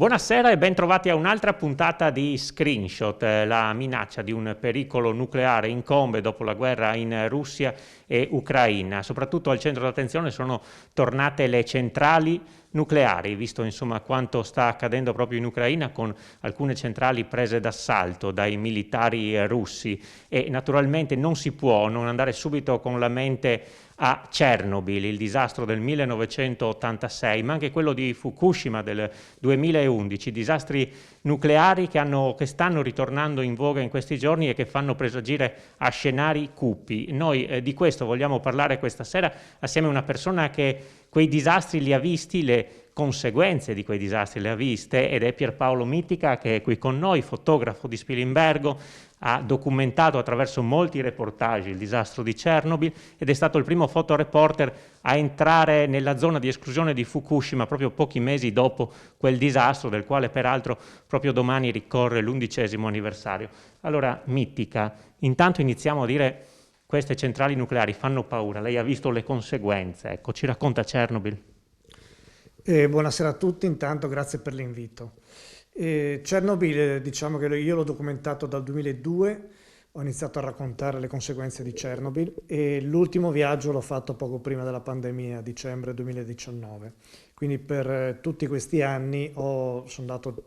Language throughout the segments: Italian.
Buonasera e ben trovati a un'altra puntata di Screenshot. La minaccia di un pericolo nucleare incombe dopo la guerra in Russia e Ucraina. Soprattutto al centro d'attenzione sono tornate le centrali nucleari, visto insomma quanto sta accadendo proprio in Ucraina con alcune centrali prese d'assalto dai militari russi, e naturalmente non si può non andare subito con la mente a Chernobyl, il disastro del 1986, ma anche quello di Fukushima del 2011, disastri nucleari che stanno ritornando in voga in questi giorni e che fanno presagire a scenari cupi. Noi di questo vogliamo parlare questa sera assieme a una persona che quei disastri li ha visti, le conseguenze di quei disastri le ha viste, ed è Pierpaolo Mittica, che è qui con noi, fotografo di Spilimbergo, ha documentato attraverso molti reportage il disastro di Chernobyl ed è stato il primo fotoreporter a entrare nella zona di esclusione di Fukushima proprio pochi mesi dopo quel disastro, del quale peraltro proprio domani ricorre l'11° anniversario. Allora, Mittica, intanto iniziamo a dire: queste centrali nucleari fanno paura, lei ha visto le conseguenze, ecco, ci racconta Chernobyl. Buonasera a tutti, intanto grazie per l'invito. Chernobyl, diciamo che io l'ho documentato dal 2002, ho iniziato a raccontare le conseguenze di Chernobyl e l'ultimo viaggio l'ho fatto poco prima della pandemia, a dicembre 2019. Quindi per tutti questi anni sono andato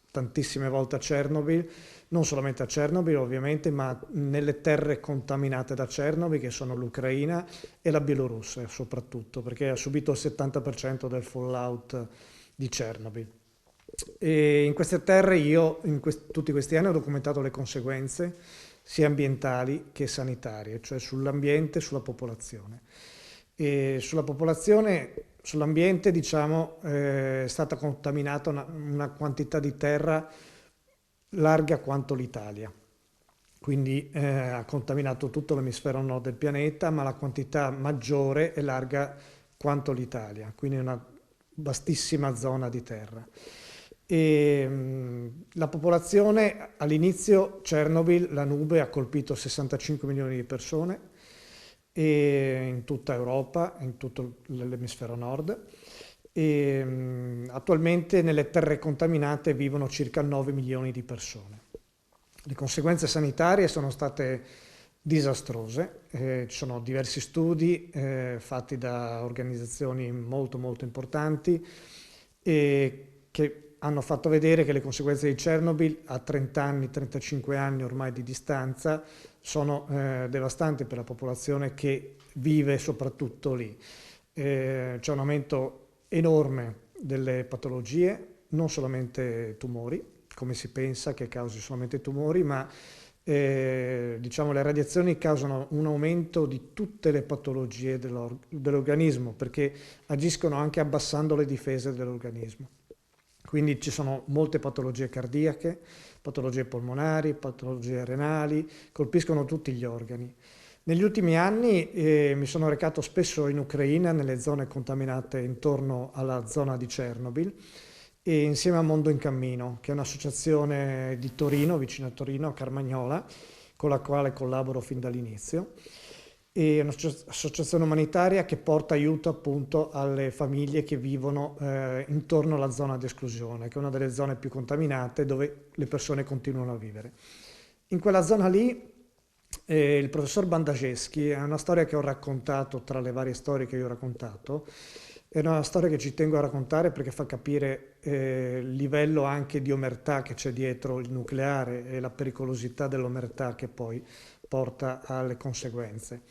tantissime volte a Chernobyl, non solamente a Chernobyl ovviamente, ma nelle terre contaminate da Chernobyl, che sono l'Ucraina e la Bielorussia soprattutto, perché ha subito il 70% del fallout di Chernobyl. E in queste terre io tutti questi anni ho documentato le conseguenze sia ambientali che sanitarie, cioè sull'ambiente e sulla popolazione. E sulla popolazione, sull'ambiente, diciamo, è stata contaminata una quantità di terra larga quanto l'Italia. Quindi ha contaminato tutto l'emisfero nord del pianeta, ma la quantità maggiore è larga quanto l'Italia, quindi una vastissima zona di terra. La popolazione, all'inizio Chernobyl, la nube ha colpito 65 milioni di persone in tutta Europa, in tutto l'emisfero nord. Attualmente nelle terre contaminate vivono circa 9 milioni di persone. Le conseguenze sanitarie sono state disastrose, ci sono diversi studi fatti da organizzazioni molto molto importanti che hanno fatto vedere che le conseguenze di Chernobyl a 30 anni, 35 anni ormai di distanza sono devastanti per la popolazione che vive soprattutto lì. C'è un aumento enorme delle patologie, non solamente tumori, come si pensa che causi solamente tumori, ma diciamo le radiazioni causano un aumento di tutte le patologie dell'organismo, perché agiscono anche abbassando le difese dell'organismo. Quindi ci sono molte patologie cardiache, patologie polmonari, patologie renali, colpiscono tutti gli organi. Negli ultimi anni mi sono recato spesso in Ucraina, nelle zone contaminate intorno alla zona di Chernobyl, e insieme a Mondo in Cammino, che è un'associazione di Torino, vicino a Torino, a Carmagnola, con la quale collaboro fin dall'inizio. È un'associazione umanitaria che porta aiuto appunto alle famiglie che vivono intorno alla zona di esclusione, che è una delle zone più contaminate dove le persone continuano a vivere. In quella zona lì il professor Bandaszewski, è una storia che ho raccontato tra le varie storie che io ho raccontato, è una storia che ci tengo a raccontare perché fa capire il livello anche di omertà che c'è dietro il nucleare e la pericolosità dell'omertà che poi porta alle conseguenze.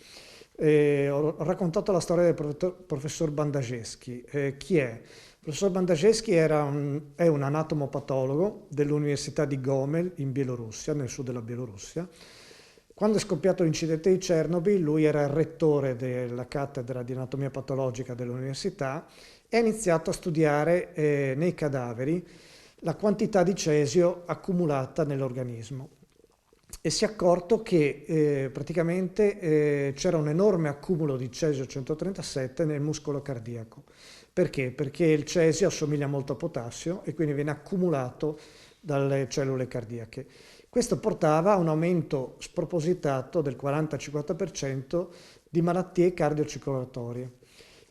Ho raccontato la storia del professor Bandaszewski. Chi è? Il professor Bandaszewski è un anatomopatologo dell'Università di Gomel in Bielorussia, nel sud della Bielorussia. Quando è scoppiato l'incidente di Chernobyl, lui era il rettore della cattedra di anatomia patologica dell'università e ha iniziato a studiare nei cadaveri la quantità di cesio accumulata nell'organismo. E si è accorto che praticamente c'era un enorme accumulo di cesio 137 nel muscolo cardiaco. Perché? Perché il cesio assomiglia molto a potassio e quindi viene accumulato dalle cellule cardiache. Questo portava a un aumento spropositato del 40-50% di malattie cardiocircolatorie.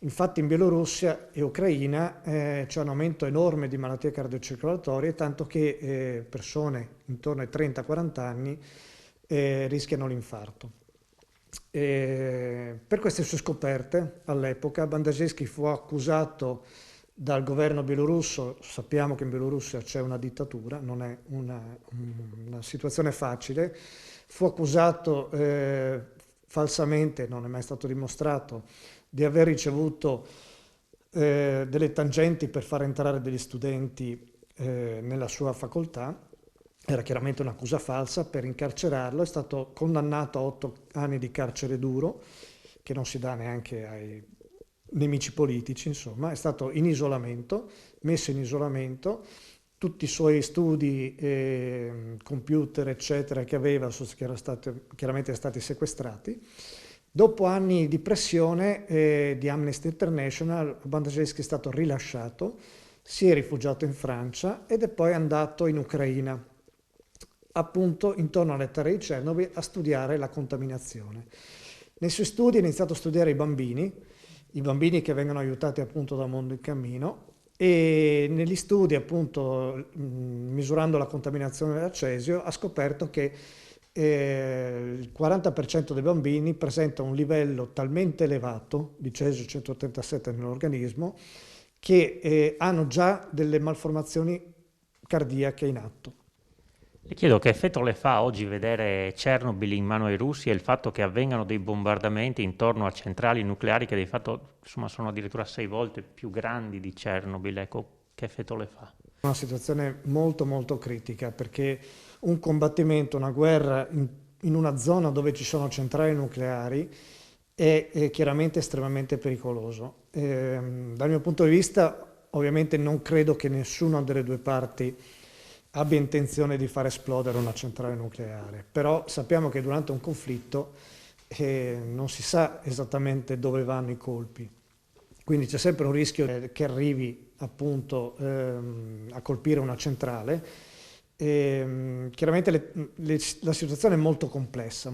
Infatti in Bielorussia e Ucraina c'è un aumento enorme di malattie cardiocircolatorie, tanto che persone intorno ai 30-40 anni rischiano l'infarto. Per queste sue scoperte, all'epoca, Bandazeschi fu accusato dal governo bielorusso. Sappiamo che in Bielorussia c'è una dittatura, non è una situazione facile. Fu accusato falsamente, non è mai stato dimostrato, di aver ricevuto delle tangenti per far entrare degli studenti nella sua facoltà. Era chiaramente un'accusa falsa. Per incarcerarlo è stato condannato a 8 anni di carcere duro, che non si dà neanche ai nemici politici, insomma. È stato in isolamento, messo in isolamento. Tutti i suoi studi, computer, eccetera, che aveva, erano chiaramente stati sequestrati. Dopo anni di pressione di Amnesty International, Bandazeschi è stato rilasciato, si è rifugiato in Francia ed è poi andato in Ucraina, appunto intorno alle terre di Chernobyl, a studiare la contaminazione. Nei suoi studi ha iniziato a studiare i bambini che vengono aiutati appunto da Mondo in Cammino, e negli studi appunto misurando la contaminazione da cesio ha scoperto che il 40% dei bambini presenta un livello talmente elevato di cesio 137 nell'organismo che hanno già delle malformazioni cardiache in atto. Le chiedo che effetto le fa oggi vedere Chernobyl in mano ai russi e il fatto che avvengano dei bombardamenti intorno a centrali nucleari che di fatto insomma, sono addirittura 6 volte più grandi di Chernobyl. Ecco, che effetto le fa? Una situazione molto molto critica, perché un combattimento, una guerra in una zona dove ci sono centrali nucleari è chiaramente estremamente pericoloso. Dal mio punto di vista, ovviamente non credo che nessuna delle due parti abbia intenzione di far esplodere una centrale nucleare, però sappiamo che durante un conflitto non si sa esattamente dove vanno i colpi, quindi c'è sempre un rischio che arrivi appunto a colpire una centrale. Chiaramente la situazione è molto complessa,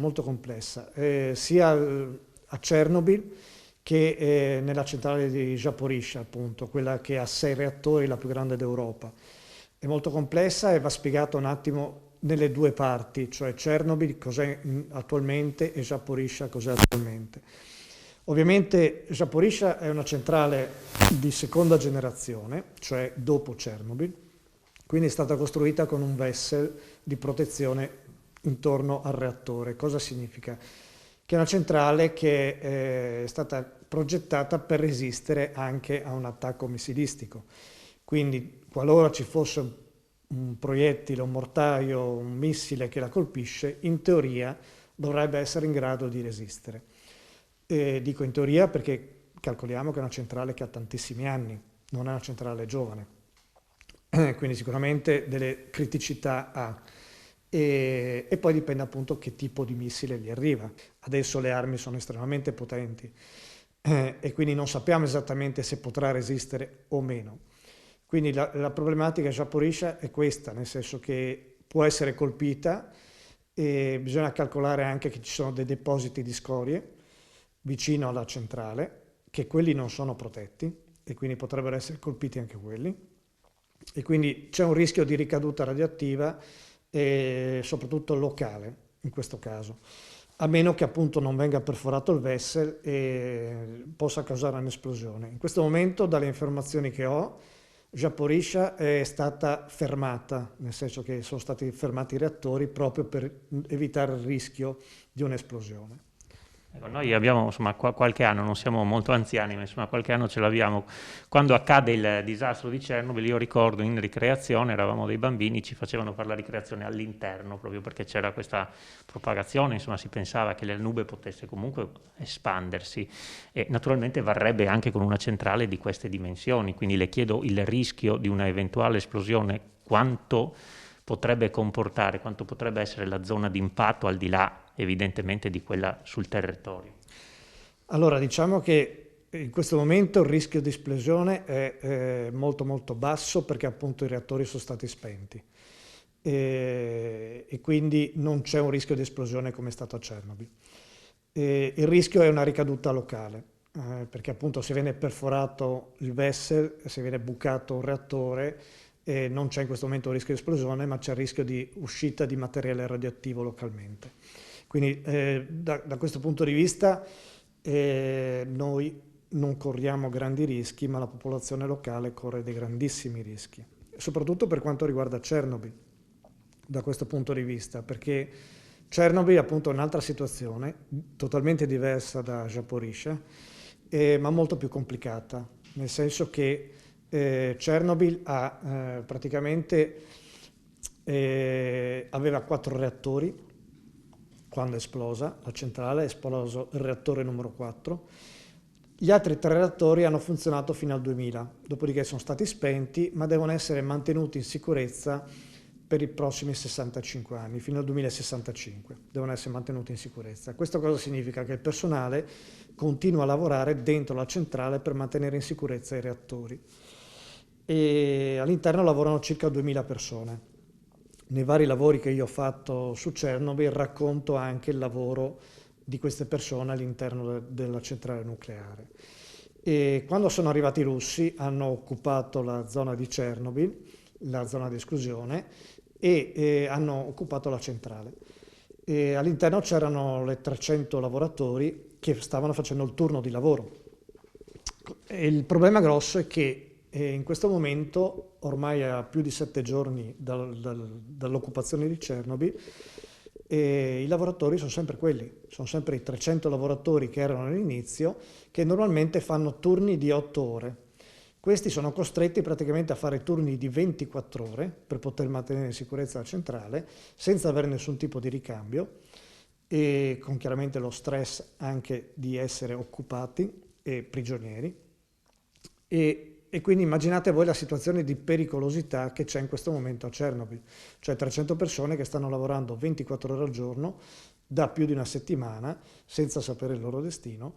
sia a Chernobyl che nella centrale di Zaporizhzhia, appunto, quella che ha 6 reattori, la più grande d'Europa. È molto complessa e va spiegato un attimo nelle due parti, cioè Chernobyl cos'è attualmente e Zaporizhzhia cos'è attualmente. Ovviamente Zaporizhzhia è una centrale di seconda generazione, cioè dopo Chernobyl, quindi è stata costruita con un vessel di protezione intorno al reattore. Cosa significa? Che è una centrale che è stata progettata per resistere anche a un attacco missilistico. Quindi qualora ci fosse un proiettile, un mortaio, un missile che la colpisce, in teoria dovrebbe essere in grado di resistere. Dico in teoria perché calcoliamo che è una centrale che ha tantissimi anni, non è una centrale giovane, quindi sicuramente delle criticità ha. E poi dipende appunto che tipo di missile gli arriva. Adesso le armi sono estremamente potenti e quindi non sappiamo esattamente se potrà resistere o meno. Quindi la problematica di Zaporizhzhia è questa, nel senso che può essere colpita e bisogna calcolare anche che ci sono dei depositi di scorie vicino alla centrale, che quelli non sono protetti e quindi potrebbero essere colpiti anche quelli. E quindi c'è un rischio di ricaduta radioattiva e soprattutto locale in questo caso, a meno che appunto non venga perforato il vessel e possa causare un'esplosione. In questo momento, dalle informazioni che ho, Zaporizhzhia è stata fermata, nel senso che sono stati fermati i reattori proprio per evitare il rischio di un'esplosione. Noi abbiamo insomma qualche anno, non siamo molto anziani, ma insomma qualche anno ce l'abbiamo. Quando accade il disastro di Chernobyl, io ricordo in ricreazione, eravamo dei bambini, ci facevano fare la ricreazione all'interno, proprio perché c'era questa propagazione, insomma si pensava che la nube potesse comunque espandersi e naturalmente varrebbe anche con una centrale di queste dimensioni, quindi le chiedo il rischio di una eventuale esplosione, quanto potrebbe comportare, quanto potrebbe essere la zona di impatto al di là evidentemente di quella sul territorio. Allora, diciamo che in questo momento il rischio di esplosione è molto molto basso perché appunto i reattori sono stati spenti e quindi non c'è un rischio di esplosione come è stato a Chernobyl. Il rischio è una ricaduta locale, perché appunto se viene perforato il vessel, se viene bucato un reattore, non c'è in questo momento il rischio di esplosione, ma c'è il rischio di uscita di materiale radioattivo localmente. Quindi da questo punto di vista noi non corriamo grandi rischi, ma la popolazione locale corre dei grandissimi rischi, soprattutto per quanto riguarda Chernobyl, da questo punto di vista, perché Chernobyl appunto è un'altra situazione, totalmente diversa da Zaporizhzhia, ma molto più complicata, nel senso che Chernobyl ha praticamente aveva 4 reattori quando è esplosa, la centrale è esploso il reattore numero 4. Gli altri 3 reattori hanno funzionato fino al 2000, dopodiché sono stati spenti, ma devono essere mantenuti in sicurezza per i prossimi 65 anni, fino al 2065, devono essere mantenuti in sicurezza. Questo cosa significa? Che il personale continua a lavorare dentro la centrale per mantenere in sicurezza i reattori. E all'interno lavorano circa 2000 persone. Nei vari lavori che io ho fatto su Chernobyl racconto anche il lavoro di queste persone all'interno della centrale nucleare. E quando sono arrivati i russi hanno occupato la zona di Chernobyl, la zona di esclusione, e hanno occupato la centrale. E all'interno c'erano le 300 lavoratori che stavano facendo il turno di lavoro. E il problema grosso è che in questo momento, ormai a più di 7 giorni dall'occupazione di Chernobyl, i lavoratori sono sempre quelli, sono sempre i 300 lavoratori che erano all'inizio, che normalmente fanno turni di 8 ore. Questi sono costretti praticamente a fare turni di 24 ore per poter mantenere in sicurezza la centrale, senza avere nessun tipo di ricambio, e con chiaramente lo stress anche di essere occupati e prigionieri. E quindi immaginate voi la situazione di pericolosità che c'è in questo momento a Chernobyl, cioè 300 persone che stanno lavorando 24 ore al giorno da più di una settimana senza sapere il loro destino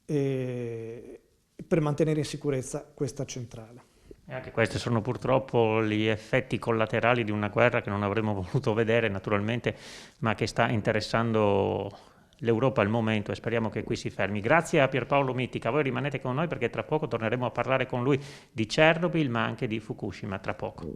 per mantenere in sicurezza questa centrale. E anche questi sono purtroppo gli effetti collaterali di una guerra che non avremmo voluto vedere naturalmente, ma che sta interessando l'Europa al momento, e speriamo che qui si fermi. Grazie a Pierpaolo Mittica, voi rimanete con noi perché tra poco torneremo a parlare con lui di Chernobyl ma anche di Fukushima, tra poco.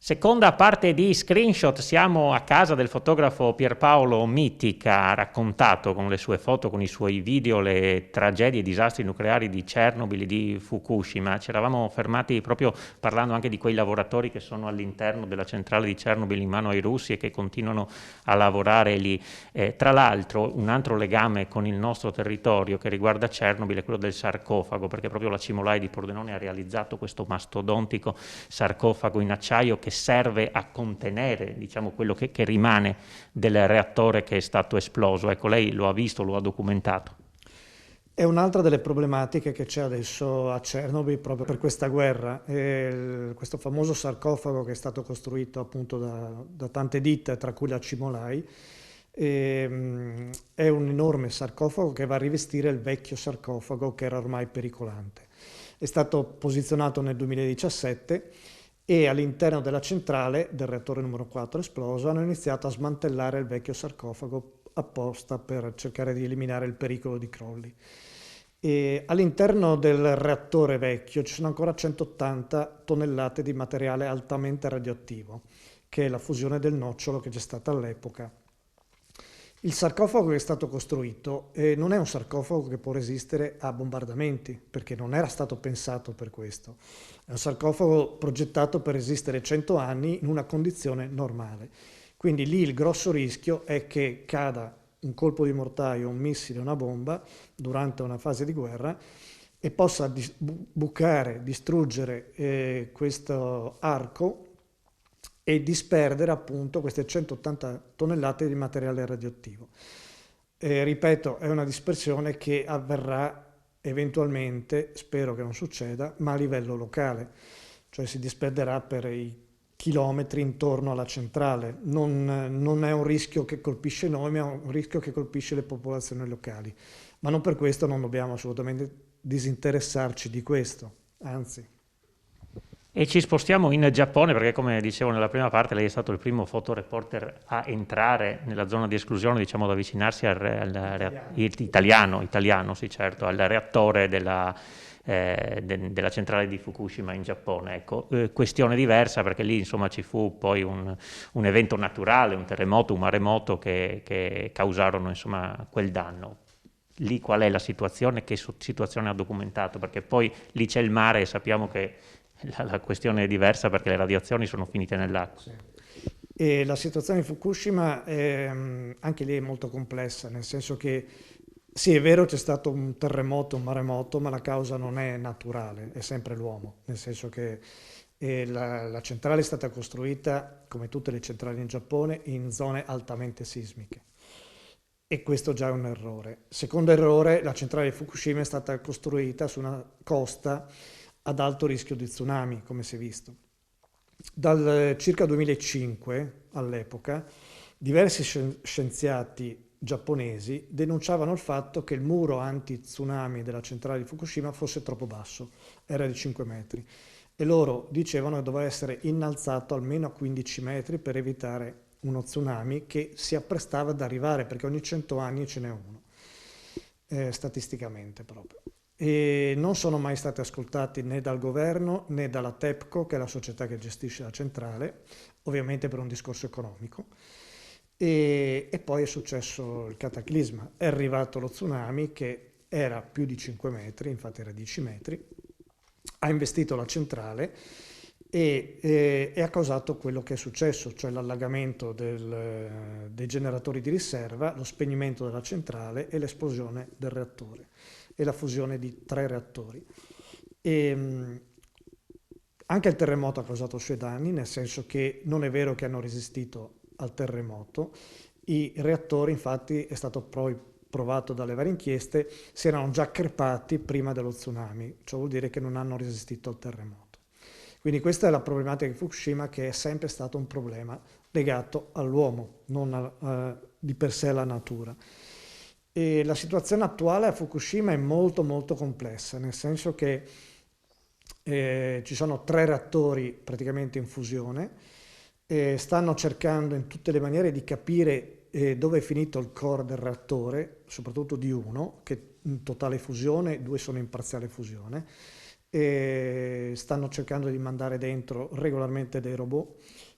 Seconda parte di Screenshot, siamo a casa del fotografo Pierpaolo Mittica, ha raccontato con le sue foto, con i suoi video, le tragedie e i disastri nucleari di Chernobyl e di Fukushima. Ci eravamo fermati proprio parlando anche di quei lavoratori che sono all'interno della centrale di Chernobyl in mano ai russi e che continuano a lavorare lì. Tra l'altro un altro legame con il nostro territorio che riguarda Chernobyl è quello del sarcofago, perché proprio la Cimolai di Pordenone ha realizzato questo mastodontico sarcofago in acciaio che serve a contenere, diciamo, quello che rimane del reattore che è stato esploso. Ecco, lei lo ha visto, lo ha documentato. È un'altra delle problematiche che c'è adesso a Chernobyl proprio per questa guerra. Questo famoso sarcofago che è stato costruito appunto da tante ditte, tra cui la Cimolai, è un enorme sarcofago che va a rivestire il vecchio sarcofago che era ormai pericolante. È stato posizionato nel 2017 e all'interno della centrale del reattore numero 4 esploso hanno iniziato a smantellare il vecchio sarcofago apposta per cercare di eliminare il pericolo di crolli. E all'interno del reattore vecchio ci sono ancora 180 tonnellate di materiale altamente radioattivo, che è la fusione del nocciolo che c'è stata all'epoca. Il sarcofago che è stato costruito non è un sarcofago che può resistere a bombardamenti, perché non era stato pensato per questo. È un sarcofago progettato per resistere 100 anni in una condizione normale. Quindi lì il grosso rischio è che cada un colpo di mortaio, un missile, una bomba durante una fase di guerra e possa bucare, distruggere questo arco e disperdere appunto queste 180 tonnellate di materiale radioattivo. Ripeto, è una dispersione che avverrà eventualmente, spero che non succeda, ma a livello locale, cioè si disperderà per i chilometri intorno alla centrale. Non è un rischio che colpisce noi, ma è un rischio che colpisce le popolazioni locali. Ma non per questo non dobbiamo assolutamente disinteressarci di questo, anzi. E ci spostiamo in Giappone perché, come dicevo nella prima parte, lei è stato il primo fotoreporter a entrare nella zona di esclusione, diciamo, ad avvicinarsi italiano, sì, certo, al reattore della centrale di Fukushima in Giappone. Ecco, questione diversa perché lì, insomma, ci fu poi un evento naturale, un terremoto, un maremoto che causarono, insomma, quel danno. Lì qual è la situazione? Che situazione ha documentato? Perché poi lì c'è il mare e sappiamo che la questione è diversa perché le radiazioni sono finite nell'acqua. Sì. E la situazione di Fukushima anche lì è molto complessa, nel senso che sì, è vero c'è stato un terremoto, un maremoto, ma la causa non è naturale, è sempre l'uomo, nel senso che la centrale è stata costruita, come tutte le centrali in Giappone, in zone altamente sismiche. E questo già è un errore. Secondo errore, la centrale di Fukushima è stata costruita su una costa ad alto rischio di tsunami, come si è visto. Dal circa 2005 all'epoca, diversi scienziati giapponesi denunciavano il fatto che il muro anti-tsunami della centrale di Fukushima fosse troppo basso, era di 5 metri, e loro dicevano che doveva essere innalzato almeno a 15 metri per evitare uno tsunami che si apprestava ad arrivare, perché ogni 100 anni ce n'è uno, statisticamente proprio. E non sono mai stati ascoltati né dal governo né dalla TEPCO, che è la società che gestisce la centrale, ovviamente per un discorso economico. E poi è successo il cataclisma, è arrivato lo tsunami che era più di 5 metri, infatti era 10 metri, ha investito la centrale e ha causato quello che è successo, cioè l'allagamento dei generatori di riserva, lo spegnimento della centrale e l'esplosione del reattore e la fusione di 3 reattori. Anche il terremoto ha causato i suoi danni, nel senso che non è vero che hanno resistito al terremoto. I reattori, infatti, è stato poi provato dalle varie inchieste, si erano già crepati prima dello tsunami, ciò vuol dire che non hanno resistito al terremoto. Quindi questa è la problematica di Fukushima, che è sempre stato un problema legato all'uomo, non di per sé alla natura. E la situazione attuale a Fukushima è molto molto complessa, nel senso che ci sono 3 reattori praticamente in fusione, stanno cercando in tutte le maniere di capire dove è finito il core del reattore, soprattutto di uno, che è in totale fusione, 2 sono in parziale fusione, e stanno cercando di mandare dentro regolarmente dei robot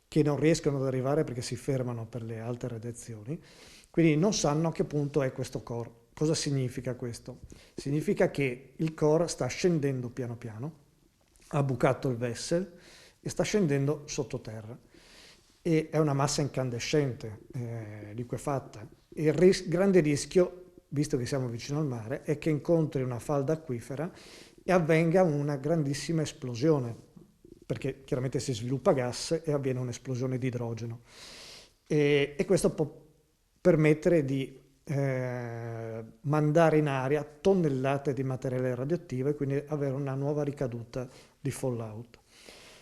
che non riescono ad arrivare perché si fermano per le alte radiazioni. Quindi non sanno a che punto è questo core. Cosa significa questo? Significa che il core sta scendendo piano piano, ha bucato il vessel e sta scendendo sottoterra. E è una massa incandescente, liquefatta. Il grande rischio, visto che siamo vicino al mare, è che incontri una falda acquifera e avvenga una grandissima esplosione, perché chiaramente si sviluppa gas e avviene un'esplosione di idrogeno. E questo può permettere di mandare in aria tonnellate di materiale radioattivo e quindi avere una nuova ricaduta di fallout.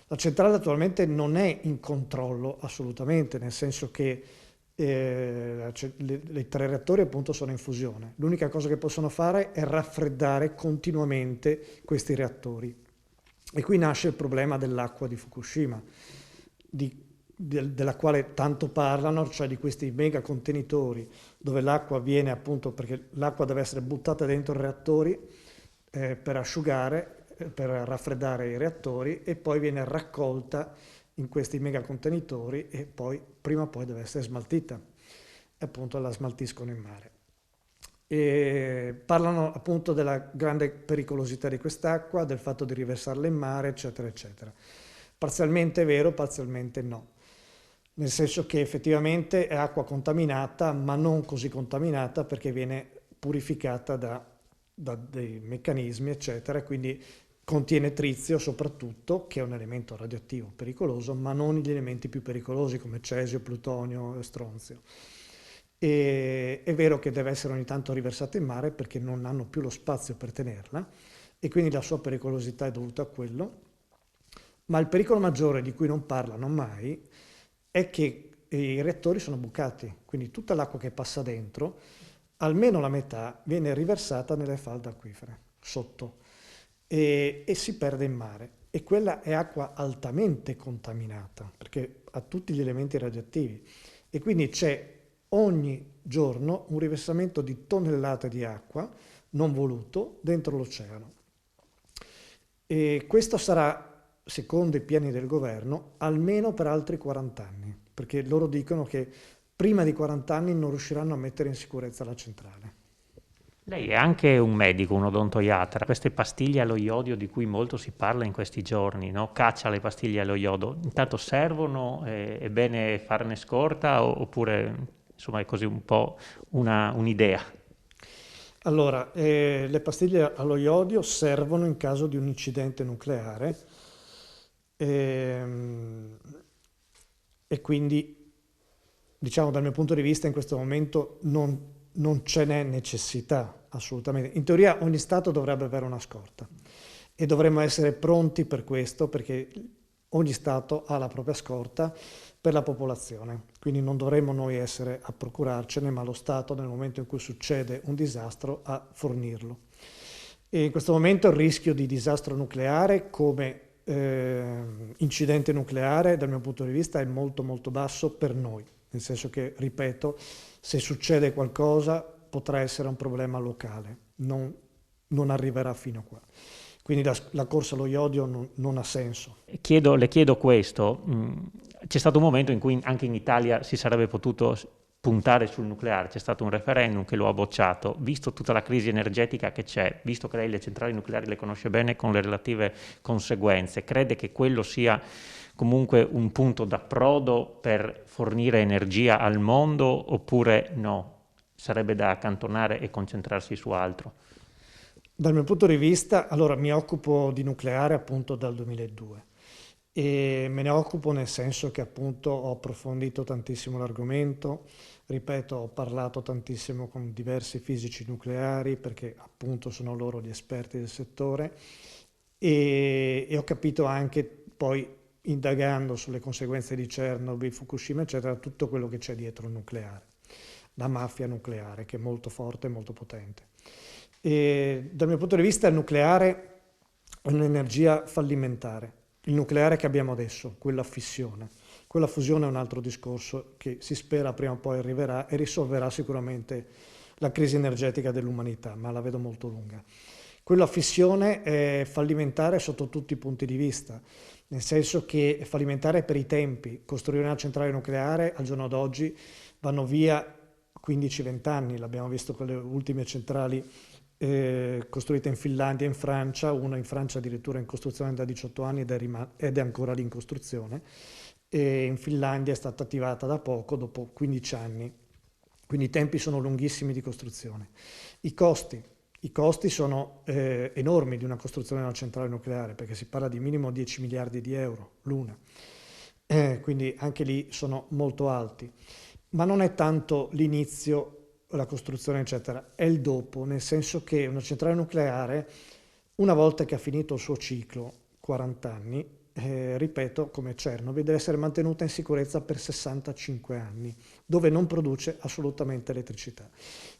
La centrale attualmente non è in controllo assolutamente, nel senso che i 3 reattori appunto sono in fusione. L'unica cosa che possono fare è raffreddare continuamente questi reattori. E qui nasce il problema dell'acqua di Fukushima, della quale tanto parlano, cioè di questi mega contenitori dove l'acqua viene appunto, perché l'acqua deve essere buttata dentro i reattori per asciugare, per raffreddare i reattori, e poi viene raccolta in questi mega contenitori e poi prima o poi deve essere smaltita e appunto la smaltiscono in mare. E parlano appunto della grande pericolosità di quest'acqua, del fatto di riversarla in mare, eccetera, eccetera. Parzialmente è vero, parzialmente no. Nel senso che effettivamente è acqua contaminata, ma non così contaminata perché viene purificata da dei meccanismi, eccetera, quindi contiene trizio soprattutto, che è un elemento radioattivo pericoloso, ma non gli elementi più pericolosi come cesio, plutonio e stronzio. E è vero che deve essere ogni tanto riversata in mare perché non hanno più lo spazio per tenerla e quindi la sua pericolosità è dovuta a quello, Ma il pericolo maggiore di cui non parlano mai è che i reattori sono bucati, quindi tutta l'acqua che passa dentro, almeno la metà, viene riversata nelle falde acquifere, sotto, e si perde in mare. E quella è acqua altamente contaminata, perché ha tutti gli elementi radioattivi. E quindi c'è ogni giorno un riversamento di tonnellate di acqua non voluto dentro l'oceano. E questo sarà, secondo i piani del governo, almeno per altri 40 anni, perché loro dicono che prima di 40 anni non riusciranno a mettere in sicurezza la centrale. Lei è anche un medico, un odontoiatra. Queste pastiglie allo iodio di cui molto si parla in questi giorni, no? Caccia alle pastiglie allo iodio, intanto servono? È bene farne scorta oppure insomma è così un po' un'idea? Allora, le pastiglie allo iodio servono in caso di un incidente nucleare, ehm, e quindi, diciamo, dal mio punto di vista in questo momento non ce n'è necessità, assolutamente. In teoria ogni Stato dovrebbe avere una scorta e dovremmo essere pronti per questo, perché ogni Stato ha la propria scorta per la popolazione, quindi non dovremmo noi essere a procurarcene, ma lo Stato nel momento in cui succede un disastro a fornirlo. E in questo momento il rischio di disastro nucleare come incidente nucleare dal mio punto di vista è molto molto basso per noi, nel senso che, ripeto, se succede qualcosa potrà essere un problema locale, non arriverà fino a qua. Quindi la corsa allo iodio non ha senso. Le chiedo questo, c'è stato un momento in cui anche in Italia si sarebbe potuto puntare sul nucleare, c'è stato un referendum che lo ha bocciato, visto tutta la crisi energetica che c'è, visto che lei le centrali nucleari le conosce bene con le relative conseguenze, crede che quello sia comunque un punto d'approdo per fornire energia al mondo oppure no? Sarebbe da accantonare e concentrarsi su altro? Dal mio punto di vista, allora mi occupo di nucleare appunto dal 2002 e me ne occupo nel senso che appunto ho approfondito tantissimo l'argomento, ripeto, ho parlato tantissimo con diversi fisici nucleari perché appunto sono loro gli esperti del settore e ho capito anche poi indagando sulle conseguenze di Chernobyl, Fukushima, eccetera, tutto quello che c'è dietro il nucleare, la mafia nucleare che è molto forte e molto potente. E dal mio punto di vista il nucleare è un'energia fallimentare. Il nucleare che abbiamo adesso, quella a fissione. Quella a fusione è un altro discorso che si spera prima o poi arriverà e risolverà sicuramente la crisi energetica dell'umanità, ma la vedo molto lunga. Quello a fissione è fallimentare sotto tutti i punti di vista, nel senso che è fallimentare per i tempi. Costruire una centrale nucleare al giorno d'oggi vanno via 15-20 anni, l'abbiamo visto con le ultime centrali costruita in Finlandia e in Francia, una in Francia addirittura in costruzione da 18 anni ed è ancora lì in costruzione, e in Finlandia è stata attivata da poco, dopo 15 anni, quindi i tempi sono lunghissimi di costruzione. I costi sono enormi di una costruzione di una centrale nucleare, perché si parla di minimo 10 miliardi di euro l'una, quindi anche lì sono molto alti, ma non è tanto l'inizio, la costruzione eccetera, è il dopo, nel senso che una centrale nucleare, una volta che ha finito il suo ciclo, 40 anni, ripeto, come Chernobyl, deve essere mantenuta in sicurezza per 65 anni, dove non produce assolutamente elettricità,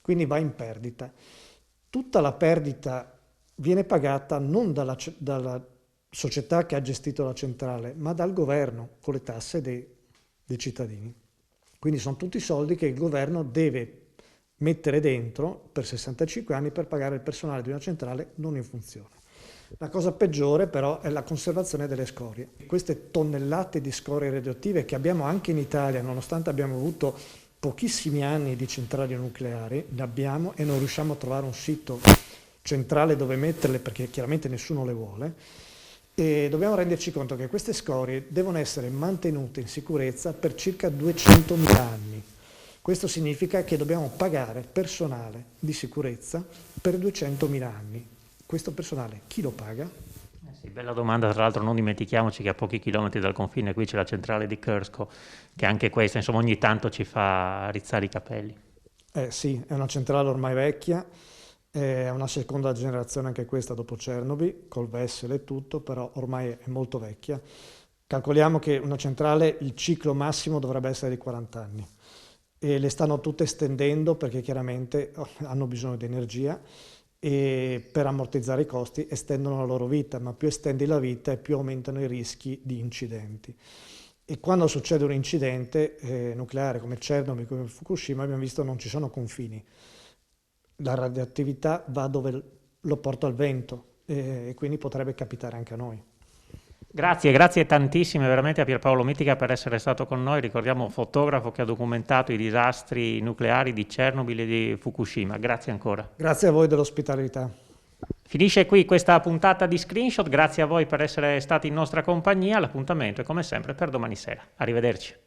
quindi va in perdita. Tutta la perdita viene pagata non dalla società che ha gestito la centrale, ma dal governo, con le tasse dei cittadini. Quindi sono tutti soldi che il governo deve mettere dentro per 65 anni per pagare il personale di una centrale non in funzione. La cosa peggiore però è la conservazione delle scorie. Queste tonnellate di scorie radioattive che abbiamo anche in Italia, nonostante abbiamo avuto pochissimi anni di centrali nucleari, ne abbiamo e non riusciamo a trovare un sito centrale dove metterle perché chiaramente nessuno le vuole. E dobbiamo renderci conto che queste scorie devono essere mantenute in sicurezza per circa 200.000 anni. Questo significa che dobbiamo pagare personale di sicurezza per 200.000 anni. Questo personale chi lo paga? Sì, bella domanda, tra l'altro non dimentichiamoci che a pochi chilometri dal confine qui c'è la centrale di Krsko, che anche questa insomma ogni tanto ci fa rizzare i capelli. Sì, è una centrale ormai vecchia È una seconda generazione anche questa dopo Chernobyl, col Vessel e tutto, però ormai è molto vecchia. Calcoliamo che una centrale, il ciclo massimo dovrebbe essere di 40 anni e le stanno tutte estendendo perché chiaramente hanno bisogno di energia e per ammortizzare i costi estendono la loro vita, ma più estendi la vita e più aumentano i rischi di incidenti. E quando succede un incidente nucleare come Chernobyl, come Fukushima, abbiamo visto che non ci sono confini. La radioattività va dove lo porta il vento e quindi potrebbe capitare anche a noi. Grazie tantissime veramente a Pierpaolo Mitica per essere stato con noi. Ricordiamo un fotografo che ha documentato i disastri nucleari di Chernobyl e di Fukushima. Grazie ancora. Grazie a voi dell'ospitalità. Finisce qui questa puntata di Screenshot. Grazie a voi per essere stati in nostra compagnia. L'appuntamento è come sempre per domani sera. Arrivederci.